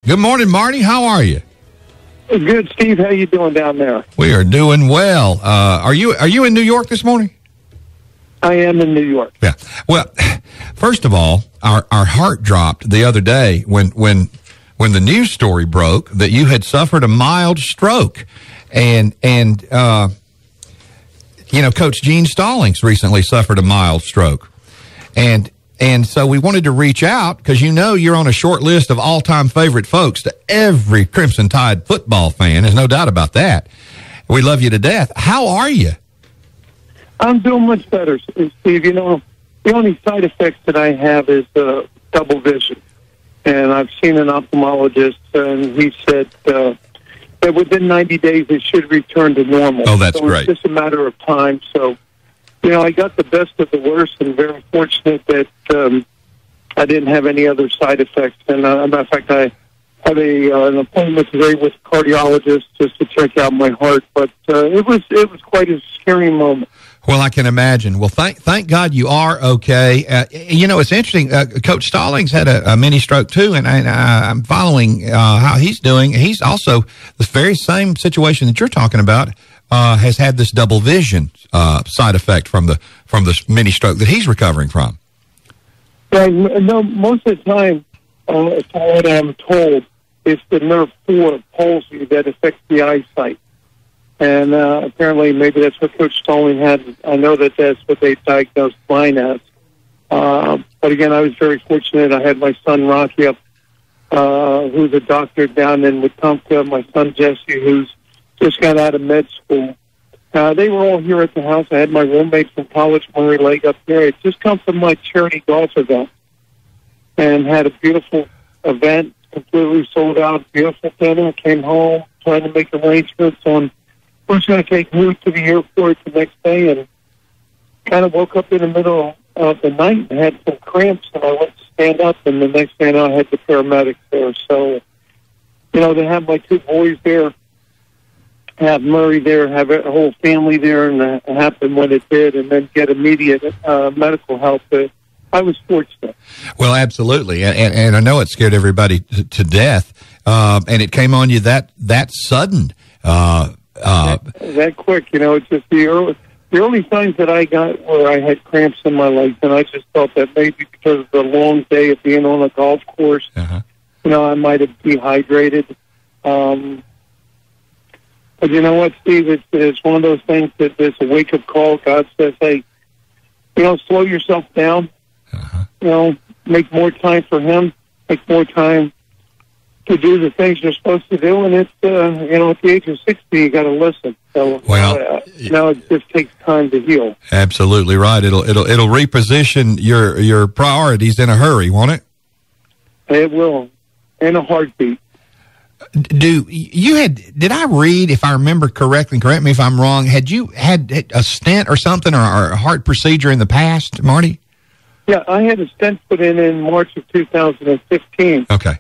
Good morning, Marty. How are you? Good, Steve. How you doing down there? We are doing well. Are you in New York this morning? I am in New York. Yeah. Well, first of all, our heart dropped the other day when the news story broke that you had suffered a mild stroke, and Coach Gene Stallings recently suffered a mild stroke, and so we wanted to reach out because you're on a short list of all-time favorite folks to every Crimson Tide football fan. There's no doubt about that. We love you to death. How are you? I'm doing much better, Steve. The only side effects that I have is double vision. And I've seen an ophthalmologist, and he said that within 90 days it should return to normal. Oh, that's great. It's just a matter of time. So, I got the best of the worst, and very fortunate that I didn't have any other side effects. And matter of fact, I have an appointment today with a cardiologist just to check out my heart. But it was quite a scary moment. Well, I can imagine. Well, thank God you are okay. It's interesting. Coach Stallings had a mini stroke too, and I'm following how he's doing. He's also the very same situation that you're talking about. Has had this double vision side effect from the mini stroke that he's recovering from. Right. No, most of the time, from what I'm told, it's the nerve 4 palsy that affects the eyesight. And apparently maybe that's what Coach Stallings had. I know that's what they diagnosed mine as. But again, I was very fortunate. I had my son Rocky up, who's a doctor down in Wetumpka, my son Jesse, who's just got out of med school. They were all here at the house. I had my roommate from college, Murray Lake, up there. It just come from my charity golf event and had a beautiful event, completely sold out, beautiful dinner. Came home, trying to make arrangements on who's going to take who to the airport the next day, and kind of woke up in the middle of the night and had some cramps, and I went to stand up, and the next thing I had the paramedics there. So, they have my 2 boys there, have Murray there, have a whole family there, and it happened when it did, and then get immediate medical help. I was fortunate. Well, absolutely, and I know it scared everybody to death, and it came on you that sudden. That quick, it's just the early signs that I got were I had cramps in my legs, and I just felt that maybe because of the long day of being on a golf course, I might have dehydrated. But you know what, Steve? It's one of those things that there's a wake-up call. God says, hey, slow yourself down. Make more time for Him. Make more time to do the things you're supposed to do. And it's, at the age of 60, you got to listen. So now it just takes time to heal. Absolutely right. It'll reposition your priorities in a hurry, won't it? It will, in a heartbeat. Did I read, if I remember correctly, correct me if I'm wrong, had you had a stent or something or a heart procedure in the past, Marty? Yeah, I had a stent put in March of 2015. Okay.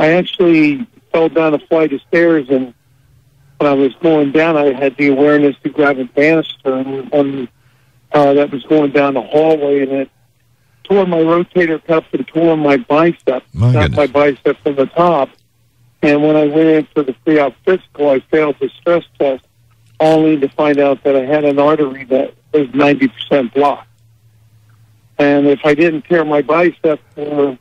I actually fell down a flight of stairs, and when I was going down, I had the awareness to grab a banister, and that was going down the hallway, and it tore my rotator cuff and tore my bicep, my bicep from the top. And when I went in for the pre-op physical, I failed the stress test, only to find out that I had an artery that was 90% blocked. And if I didn't tear my bicep or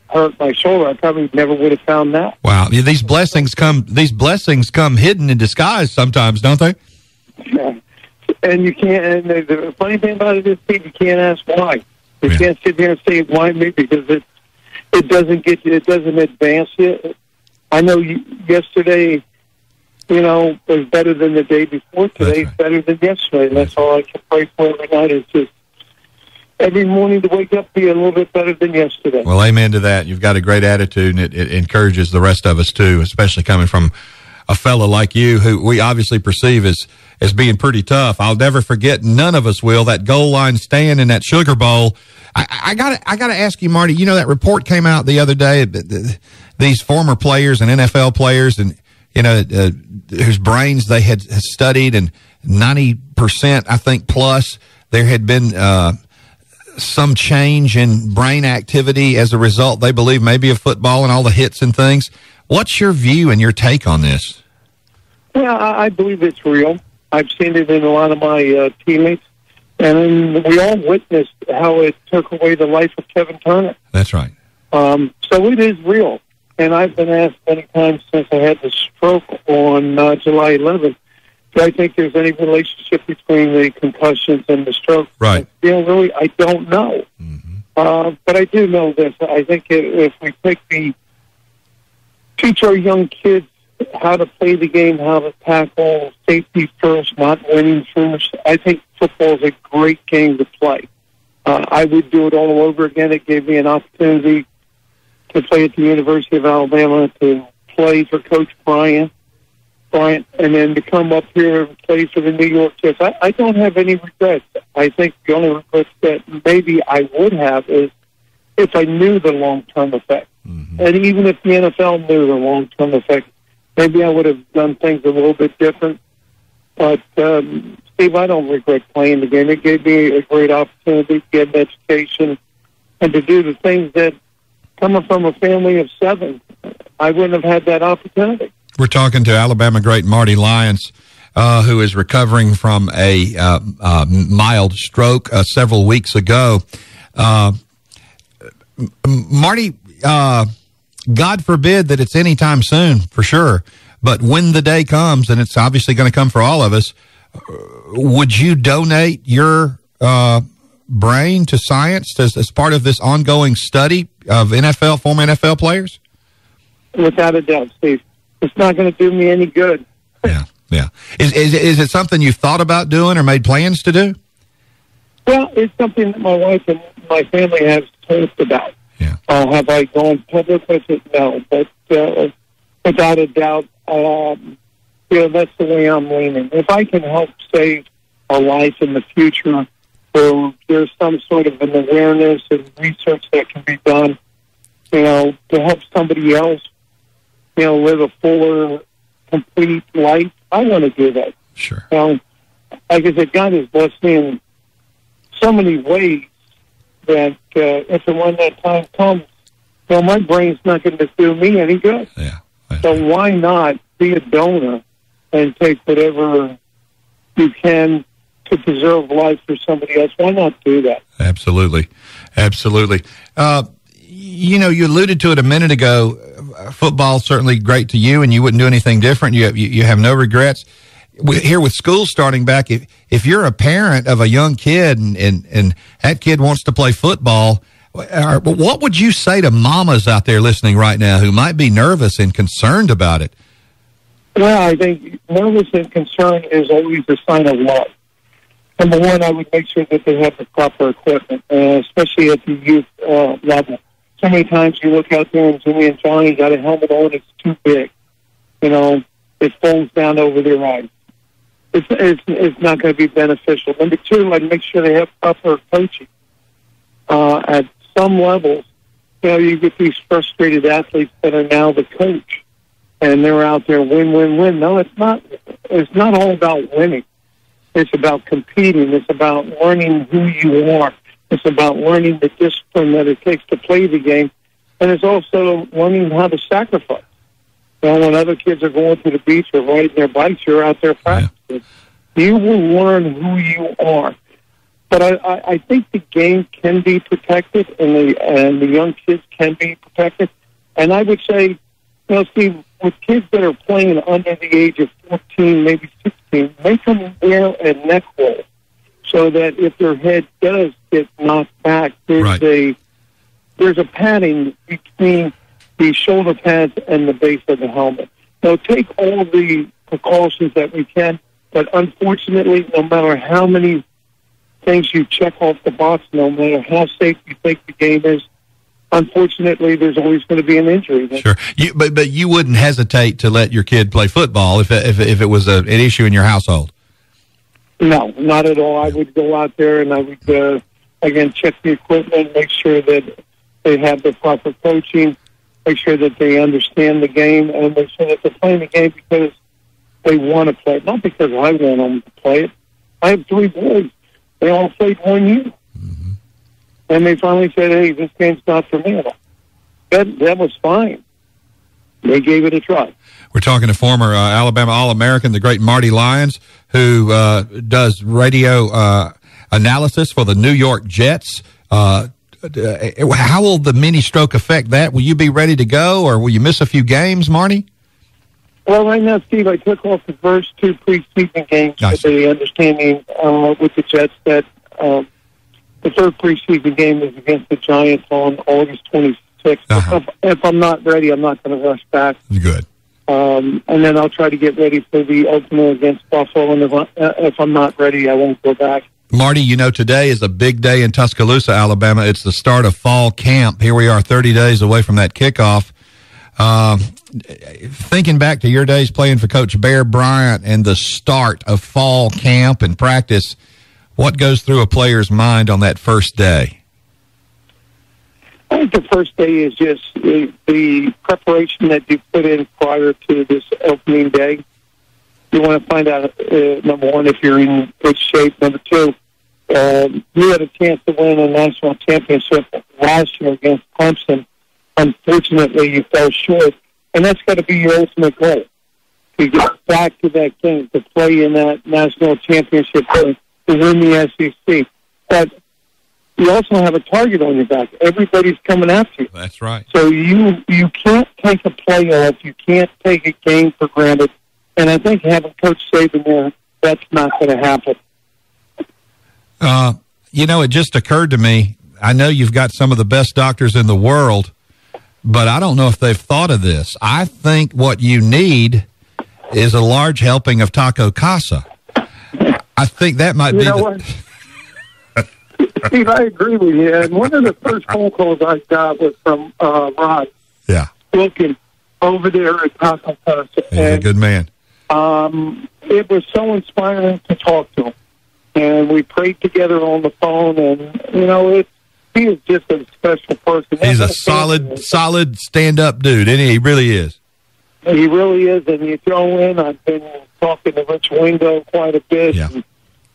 hurt my shoulder, I probably never would have found that. Wow, these blessings come hidden in disguise sometimes, don't they? Yeah. And you can't. And the funny thing about it is, Steve, you can't ask why. You can't sit there and say why me, because it doesn't advance you. I know yesterday, was better than the day before. Today's better than yesterday. And that's all I can pray for every night, is just every morning to wake up be a little bit better than yesterday. Well, amen to that. You've got a great attitude, and it encourages the rest of us too, especially coming from a fellow like you, who we obviously perceive as being pretty tough. I'll never forget, none of us will, that goal line stand in that Sugar Bowl. I gotta ask you, Marty, that report came out the other day, these former players and NFL players, and whose brains they had studied, and 90%, I think, plus there had been some change in brain activity as a result, they believe, maybe of football and all the hits and things. What's your view and your take on this? Yeah, I believe it's real. I've seen it in a lot of my teammates, and we all witnessed how it took away the life of Kevin Turner. That's right. So it is real. And I've been asked many times since I had the stroke on July 11th, do I think there's any relationship between the concussions and the stroke? Right. Really, I don't know. Mm-hmm. But I do know this. I think if we teach our young kids how to play the game, how to tackle, safety first, not winning first, I think football is a great game to play. I would do it all over again. It gave me an opportunity to play at the University of Alabama, to play for Coach Bryant, and then to come up here and play for the New York Jets. I don't have any regrets. I think the only regrets that maybe I would have is if I knew the long-term effect. Mm-hmm. And even if the NFL knew the long-term effect, maybe I would have done things a little bit different. But, Steve, I don't regret playing the game. It gave me a great opportunity to get an education and to do the things that, coming from a family of 7, I wouldn't have had that opportunity. We're talking to Alabama great Marty Lyons, who is recovering from a mild stroke several weeks ago. Marty, God forbid that it's anytime soon, for sure. But when the day comes, and it's obviously going to come for all of us, would you donate your brain to science as part of this ongoing study of former NFL players? Without a doubt, Steve. It's not going to do me any good. Yeah. Is it something you've thought about doing or made plans to do? Well, it's something that my wife and my family have talked about. Yeah. Have I gone public with it? No. But without a doubt, that's the way I'm leaning. If I can help save a life in the future, or there's some sort of an awareness and research that can be done, to help somebody else, live a fuller, complete life, I want to do that. Sure. Like I said, God has blessed me in so many ways that if and when that time comes, my brain's not going to do me any good. Yeah. So why not be a donor and take whatever you can to preserve life for somebody else? Why not do that? Absolutely. You alluded to it a minute ago. Football certainly great to you, and you wouldn't do anything different. You have no regrets. Here with school starting back, if you're a parent of a young kid and that kid wants to play football, what would you say to mamas out there listening right now who might be nervous and concerned about it? Well, I think nervous and concern is always a sign of love. Number one, I would make sure that they have the proper equipment, especially at the youth level. So many times you look out there and Jimmy and Johnny got a helmet on, it's too big. It folds down over their eyes. It's not going to be beneficial. Number two, I'd make sure they have proper coaching. At some levels, you get these frustrated athletes that are now the coach, and they're out there win. No, it's not. It's not all about winning. It's about competing. It's about learning who you are. It's about learning the discipline that it takes to play the game, and it's also learning how to sacrifice. When other kids are going to the beach or riding their bikes, you're out there practicing. Yeah. You will learn who you are. But I think the game can be protected, and the young kids can be protected. And I would say, Steve, with kids that are playing under the age of 14, maybe 16, make them wear a neck roll so that if their head does get knocked back, there's a padding between the shoulder pads and the base of the helmet. So take all the precautions that we can, but unfortunately, no matter how many things you check off the box, no matter how safe you think the game is, unfortunately, there's always going to be an injury. Sure, but you wouldn't hesitate to let your kid play football if it was an issue in your household? No, not at all. I would go out there and I would, again, check the equipment, make sure that they have the proper coaching, make sure that they understand the game, and make sure that they're playing the game because they want to play it, not because I want them to play it. I have 3 boys. They all played 1 year. Mm-hmm. And they finally said, hey, this game's not for me at all. That was fine. they gave it a try. We're talking to former Alabama All-American, the great Marty Lyons, who does radio analysis for the New York Jets. How will the mini stroke affect that? Will you be ready to go, or will you miss a few games, Marty? Well, right now, Steve, I took off the first 2 preseason games with the understanding with the Jets that the third preseason game is against the Giants on August 26th. If I'm not ready, I'm not going to rush back. Good. And then I'll try to get ready for the opener against Buffalo. And if I'm not ready, I won't go back. Marty, you know, today is a big day in Tuscaloosa, Alabama. It's the start of fall camp. Here we are 30 days away from that kickoff. Thinking back to your days playing for Coach Bear Bryant and the start of fall camp and practice, what goes through a player's mind on that first day? I think the first day is just the preparation that you put in prior to this opening day. You want to find out, number one, if you're in good shape. Number two, you had a chance to win a national championship last year against Clemson. Unfortunately, you fell short, and that's got to be your ultimate goal, to get back to that game, to play in that national championship game, to win the SEC. But you also have a target on your back. Everybody's coming after you. That's right. So you can't take a playoff. You can't take a game for granted. And I think having Coach Saban there, that's not going to happen. You know, it just occurred to me, I know you've got some of the best doctors in the world, but I don't know if they've thought of this. I think what you need is a large helping of Taco Casa. I think that might be Steve, I agree with you. And one of the first phone calls I got was from Rod. Yeah. Looking over there at Taco Casa. He's a good man. It was so inspiring to talk to him. And we prayed together on the phone, and, you know, he is just a special person. He's a solid stand-up dude, and he really is. He really is, and you throw in, I've been talking to Rich Wingo quite a bit, and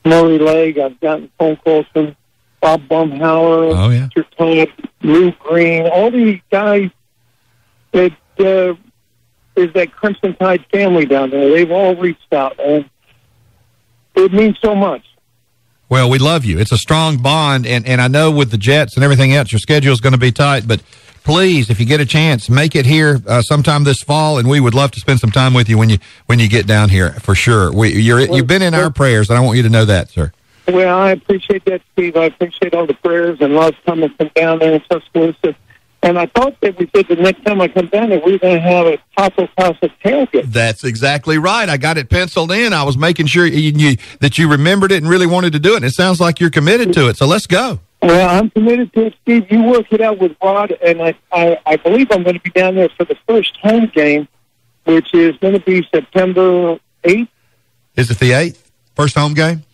Murray Legg. I've gotten phone calls from Bob Bumhauer, Mr. Todd, Lou Green, all these guys that is that Crimson Tide family down there. They've all reached out, and it means so much. Well, we love you. It's a strong bond, and I know with the Jets and everything else, your schedule is going to be tight, but please, if you get a chance, make it here sometime this fall, and we would love to spend some time with you when you get down here, for sure. You've been in our prayers, and I want you to know that, sir. Well, I appreciate that, Steve. I appreciate all the prayers and love coming from down there in Tuscaloosa. And I thought that we said the next time I come down there, we're going to have a Taco Casa tailgate. That's exactly right. I got it penciled in. I was making sure that you remembered it and really wanted to do it. And it sounds like you're committed to it, so let's go. Well, I'm committed to it, Steve. You work it out with Rod, and I believe I'm going to be down there for the first home game, which is going to be September 8th. Is it the 8th? First home game?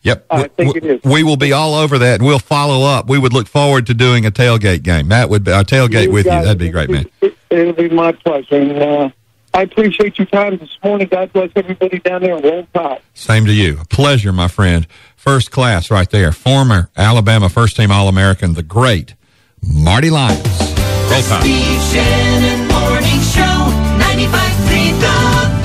Yep. I think it is. We will be all over that, and we'll follow up. We would look forward to doing a tailgate game. That would be our tailgate with you. That'd be great, man. It'll be my pleasure. And I appreciate your time this morning. God bless everybody down there. Roll Tide. Same to you. A pleasure, my friend. First class right there. Former Alabama first-team All-American, the great Marty Lyons. Roll Tide. Steve Shannon Morning Show, 95.3 The